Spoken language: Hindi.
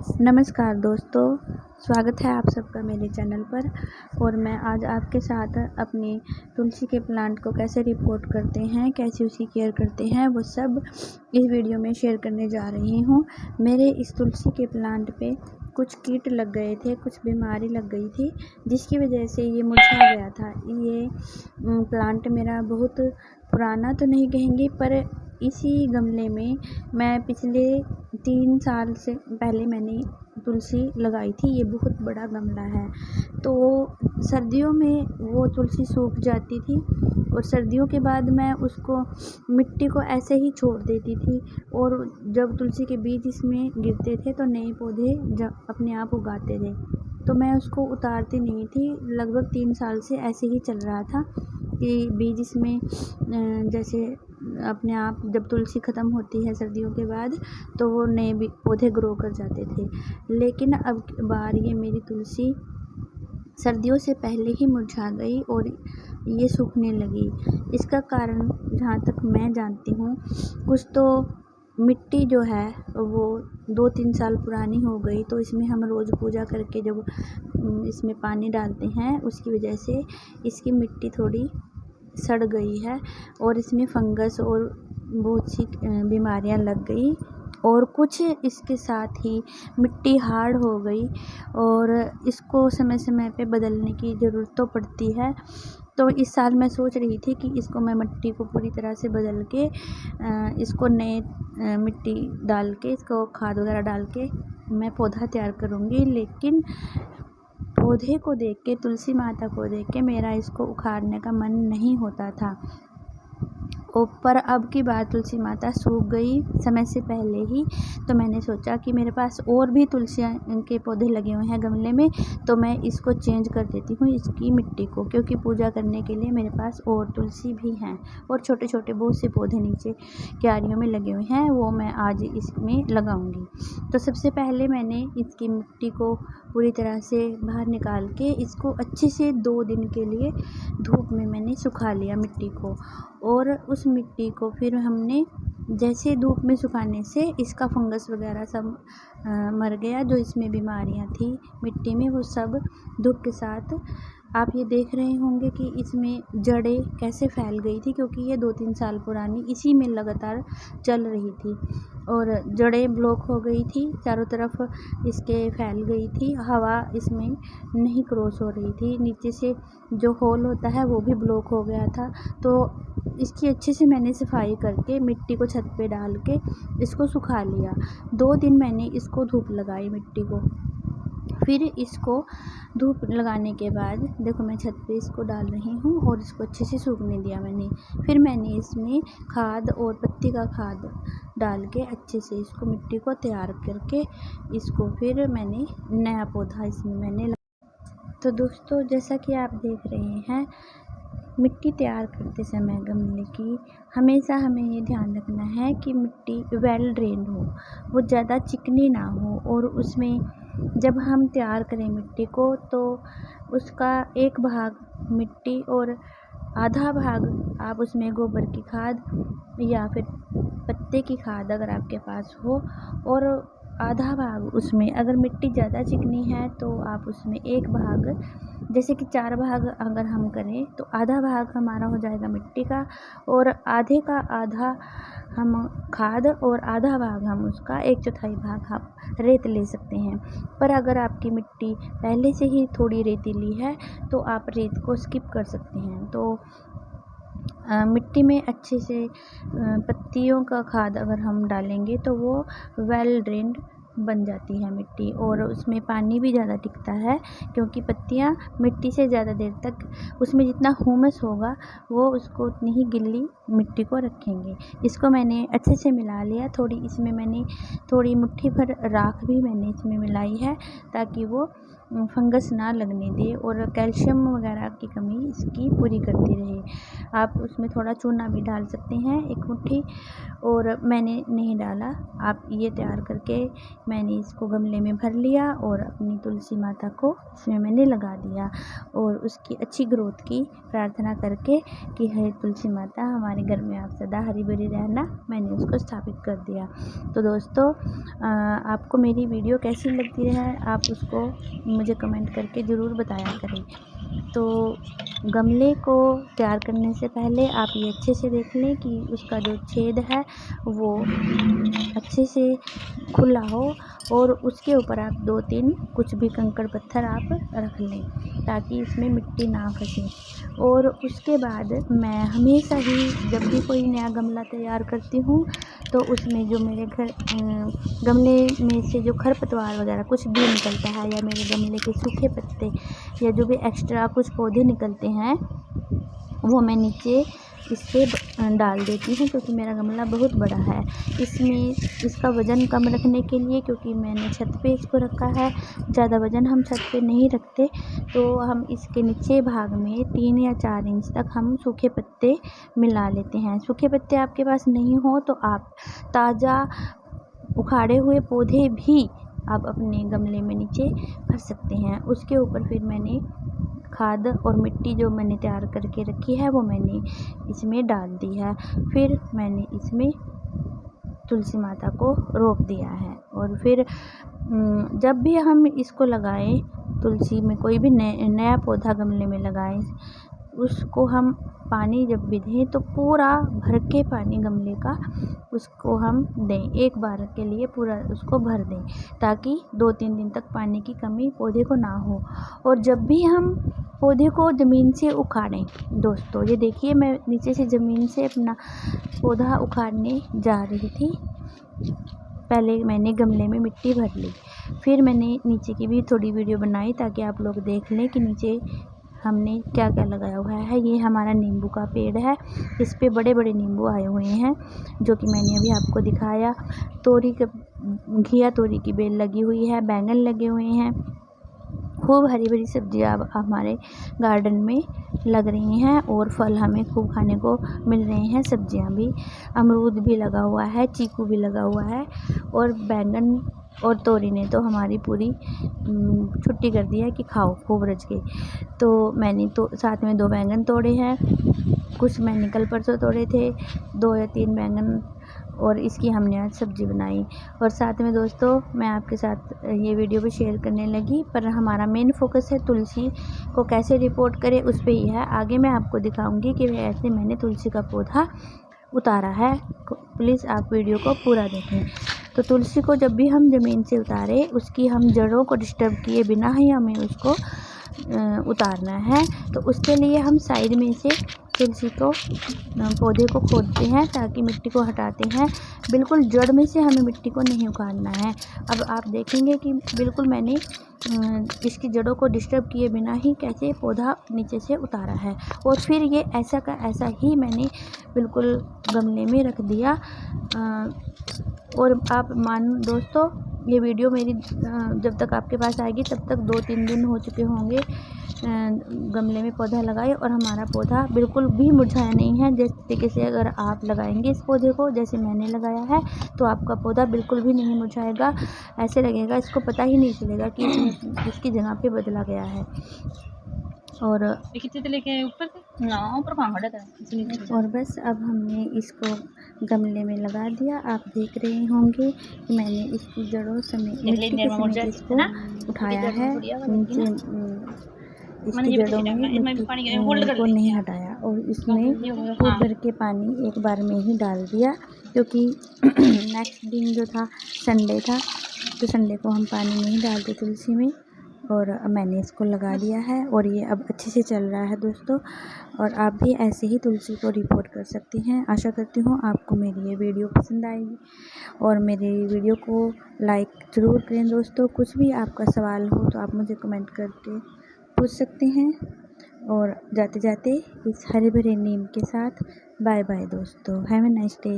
नमस्कार दोस्तों, स्वागत है आप सबका मेरे चैनल पर। और मैं आज आपके साथ अपनी तुलसी के प्लांट को कैसे रिपोर्ट करते हैं, कैसे उसकी केयर करते हैं, वो सब इस वीडियो में शेयर करने जा रही हूँ। मेरे इस तुलसी के प्लांट पे कुछ कीट लग गए थे, कुछ बीमारी लग गई थी, जिसकी वजह से ये मुरझा गया था। ये प्लांट मेरा बहुत पुराना तो नहीं कहेंगे, पर इसी गमले में मैं पिछले 3 साल से पहले मैंने तुलसी लगाई थी। ये बहुत बड़ा गमला है। तो सर्दियों में वो तुलसी सूख जाती थी और सर्दियों के बाद मैं उसको मिट्टी को ऐसे ही छोड़ देती थी, और जब तुलसी के बीज इसमें गिरते थे तो नए पौधे अपने आप उगाते थे। तो मैं उसको उतारती नहीं थी। लगभग 3 साल से ऐसे ही चल रहा था कि बीज इसमें जैसे अपने आप जब तुलसी ख़त्म होती है सर्दियों के बाद, तो वो नए भी पौधे ग्रो कर जाते थे। लेकिन अब बार ये मेरी तुलसी सर्दियों से पहले ही मुरझा गई और ये सूखने लगी। इसका कारण जहाँ तक मैं जानती हूँ, कुछ तो मिट्टी जो है वो 2-3 साल पुरानी हो गई, तो इसमें हम रोज़ पूजा करके जब इसमें पानी डालते हैं, उसकी वजह से इसकी मिट्टी थोड़ी सड़ गई है और इसमें फंगस और बहुत सी बीमारियां लग गई। और कुछ इसके साथ ही मिट्टी हार्ड हो गई और इसको समय समय पे बदलने की ज़रूरत तो पड़ती है। तो इस साल मैं सोच रही थी कि इसको मैं मिट्टी को पूरी तरह से बदल के इसको नए मिट्टी डाल के, इसको खाद वगैरह डाल के मैं पौधा तैयार करूँगी। लेकिन पौधे को देख के, तुलसी माता को देख के मेरा इसको उखाड़ने का मन नहीं होता था। पर अब की बार तुलसी माता सूख गई समय से पहले ही, तो मैंने सोचा कि मेरे पास और भी तुलसी के पौधे लगे हुए हैं गमले में, तो मैं इसको चेंज कर देती हूँ इसकी मिट्टी को, क्योंकि पूजा करने के लिए मेरे पास और तुलसी भी हैं और छोटे छोटे बहुत से पौधे नीचे क्यारियों में लगे हुए हैं, वो मैं आज इसमें लगाऊंगी। तो सबसे पहले मैंने इसकी मिट्टी को पूरी तरह से बाहर निकाल के इसको अच्छे से 2 दिन के लिए धूप में मैंने सुखा लिया मिट्टी को। और उस मिट्टी को फिर हमने जैसे धूप में सुखाने से इसका फंगस वगैरह सब मर गया। जो इसमें बीमारियां थी मिट्टी में, वो सब धूप के साथ आप ये देख रहे होंगे कि इसमें जड़ें कैसे फैल गई थी, क्योंकि ये 2-3 साल पुरानी इसी में लगातार चल रही थी और जड़ें ब्लॉक हो गई थी, चारों तरफ इसके फैल गई थी। हवा इसमें नहीं क्रॉस हो रही थी, नीचे से जो होल होता है वो भी ब्लॉक हो गया था। तो इसकी अच्छे से मैंने सफाई करके मिट्टी को छत पे डाल के इसको सुखा लिया। 2 दिन मैंने इसको धूप लगाई मिट्टी को। फिर इसको धूप लगाने के बाद देखो मैं छत पे इसको डाल रही हूँ और इसको अच्छे से सूखने दिया मैंने। फिर मैंने इसमें खाद और पत्ती का खाद डाल के अच्छे से इसको मिट्टी को तैयार करके इसको फिर मैंने नया पौधा इसमें मैंने। तो दोस्तों, जैसा कि आप देख रहे हैं, मिट्टी तैयार करते समय गमले की हमेशा हमें ये ध्यान रखना है कि मिट्टी वेल ड्रेन्ड हो, वो ज़्यादा चिकनी ना हो। और उसमें जब हम तैयार करें मिट्टी को, तो उसका एक भाग मिट्टी और आधा भाग आप उसमें गोबर की खाद या फिर पत्ते की खाद अगर आपके पास हो, और आधा भाग उसमें, अगर मिट्टी ज़्यादा चिकनी है तो आप उसमें एक भाग, जैसे कि 4 भाग अगर हम करें तो आधा भाग हमारा हो जाएगा मिट्टी का, और आधे का आधा हम खाद, और आधा भाग हम उसका 1/4 भाग हम रेत ले सकते हैं। पर अगर आपकी मिट्टी पहले से ही थोड़ी रेतीली है तो आप रेत को स्किप कर सकते हैं। तो मिट्टी में अच्छे से पत्तियों का खाद अगर हम डालेंगे तो वो वेल ड्रेन्ड बन जाती है मिट्टी, और उसमें पानी भी ज़्यादा टिकता है, क्योंकि पत्तियाँ मिट्टी से ज़्यादा देर तक उसमें जितना ह्यूमस होगा वो उसको उतनी ही गिल्ली मिट्टी को रखेंगे। इसको मैंने अच्छे से मिला लिया। थोड़ी इसमें मैंने थोड़ी मुट्ठी भर राख भी मैंने इसमें मिलाई है, ताकि वो फंगस ना लगने दे और कैल्शियम वगैरह की कमी इसकी पूरी करती रहे। आप उसमें थोड़ा चूना भी डाल सकते हैं, 1 मुट्ठी, और मैंने नहीं डाला। आप ये तैयार करके मैंने इसको गमले में भर लिया और अपनी तुलसी माता को उसमें मैंने लगा दिया, और उसकी अच्छी ग्रोथ की प्रार्थना करके कि हे तुलसी माता हमारे हमारे घर में आप सदा हरी भरी रहना, मैंने उसको स्थापित कर दिया। तो दोस्तों आपको मेरी वीडियो कैसी लगती है आप उसको मुझे कमेंट करके ज़रूर बताया करें। तो गमले को तैयार करने से पहले आप ये अच्छे से देख लें कि उसका जो छेद है वो अच्छे से खुला हो और उसके ऊपर आप 2-3 कुछ भी कंकड़ पत्थर आप रख लें ताकि इसमें मिट्टी ना फंसे। और उसके बाद मैं हमेशा ही जब भी कोई नया गमला तैयार करती हूँ तो उसमें जो मेरे घर गमले में से जो खरपतवार वगैरह कुछ भी निकलता है या मेरे गमले के सूखे पत्ते या जो भी एक्स्ट्रा कुछ पौधे निकलते हैं वो मैं नीचे इससे डाल देती हूँ, क्योंकि मेरा गमला बहुत बड़ा है। इसमें इसका वज़न कम रखने के लिए, क्योंकि मैंने छत पे इसको रखा है, ज़्यादा वज़न हम छत पे नहीं रखते, तो हम इसके नीचे भाग में 3 या 4 इंच तक हम सूखे पत्ते मिला लेते हैं। सूखे पत्ते आपके पास नहीं हो तो आप ताज़ा उखाड़े हुए पौधे भी आप अपने गमले में नीचे भर सकते हैं। उसके ऊपर फिर मैंने खाद और मिट्टी जो मैंने तैयार करके रखी है वो मैंने इसमें डाल दी है। फिर मैंने इसमें तुलसी माता को रोप दिया है। और फिर जब भी हम इसको लगाएं, तुलसी में कोई भी नया पौधा गमले में लगाएं, उसको हम पानी जब भी दें तो पूरा भर के पानी गमले का उसको हम दें, एक बार के लिए पूरा उसको भर दें ताकि 2-3 दिन तक पानी की कमी पौधे को ना हो। और जब भी हम पौधे को ज़मीन से उखाड़ें, दोस्तों ये देखिए मैं नीचे से ज़मीन से अपना पौधा उखाड़ने जा रही थी। पहले मैंने गमले में मिट्टी भर ली, फिर मैंने नीचे की भी थोड़ी वीडियो बनाई ताकि आप लोग देख लें कि नीचे हमने क्या क्या लगाया हुआ है। ये हमारा नींबू का पेड़ है, इस पे बड़े बड़े नींबू आए हुए हैं जो कि मैंने अभी आपको दिखाया। घिया तोरी की बेल लगी हुई है, बैंगन लगे हुए हैं, खूब हरी भरी सब्जियां हमारे गार्डन में लग रही हैं और फल हमें खूब खाने को मिल रहे हैं। सब्जियां भी, अमरूद भी लगा हुआ है, चीकू भी लगा हुआ है और बैंगन और तोरी ने तो हमारी पूरी छुट्टी कर दी है कि खाओ खूब रज के। तो मैंने तो साथ में 2 बैंगन तोड़े हैं, कुछ मैंने कल परसों तोड़े थे, 2 या 3 बैंगन, और इसकी हमने आज सब्ज़ी बनाई। और साथ में दोस्तों मैं आपके साथ ये वीडियो भी शेयर करने लगी, पर हमारा मेन फोकस है तुलसी को कैसे रिपोर्ट करें उस पे ही है। आगे मैं आपको दिखाऊंगी कि ऐसे मैंने तुलसी का पौधा उतारा है। प्लीज़ आप वीडियो को पूरा देखें। तो तुलसी को जब भी हम ज़मीन से उतारें उसकी हम जड़ों को डिस्टर्ब किए बिना ही हमें उसको उतारना है। तो उसके लिए हम साइड में से तुलसी को पौधे को खोदते हैं ताकि मिट्टी को हटाते हैं, बिल्कुल जड़ में से हमें मिट्टी को नहीं उखाड़ना है। अब आप देखेंगे कि बिल्कुल मैंने इसकी जड़ों को डिस्टर्ब किए बिना ही कैसे पौधा नीचे से उतारा है। और फिर ये ऐसा का ऐसा ही मैंने बिल्कुल गमले में रख दिया। और आप दोस्तों ये वीडियो मेरी जब तक आपके पास आएगी तब तक 2-3 दिन हो चुके होंगे गमले में पौधा लगाए, और हमारा पौधा बिल्कुल भी मुरझाया नहीं है। जिस तरीके से अगर आप लगाएंगे इस पौधे को जैसे मैंने लगाया है तो आपका पौधा बिल्कुल भी नहीं मुरझाएगा। ऐसे लगेगा, इसको पता ही नहीं चलेगा कि इसकी जगह पे बदला गया है। और लेके ऊपर कहाँ था। और बस अब हमने इसको गमले में लगा दिया। आप देख रहे होंगे कि मैंने इसकी जड़ों समेत मिट्टी के समेत इसको उठाया है, नीचे इसकी जड़ों में मिट्टी को नहीं हटाया और इसमें खूब भर के पानी एक बार में ही डाल दिया, क्योंकि नेक्स्ट दिन जो था संडे था तो संडे को हम पानी नहीं डालते तुलसी में। और मैंने इसको लगा दिया है और ये अब अच्छे से चल रहा है दोस्तों। और आप भी ऐसे ही तुलसी को रिपोर्ट कर सकते हैं। आशा करती हूँ आपको मेरी ये वीडियो पसंद आएगी और मेरी वीडियो को लाइक ज़रूर करें दोस्तों। कुछ भी आपका सवाल हो तो आप मुझे कमेंट करके पूछ सकते हैं। और जाते जाते इस हरे भरे नीम के साथ बाय बाय दोस्तों, हैव ए नाइस डे।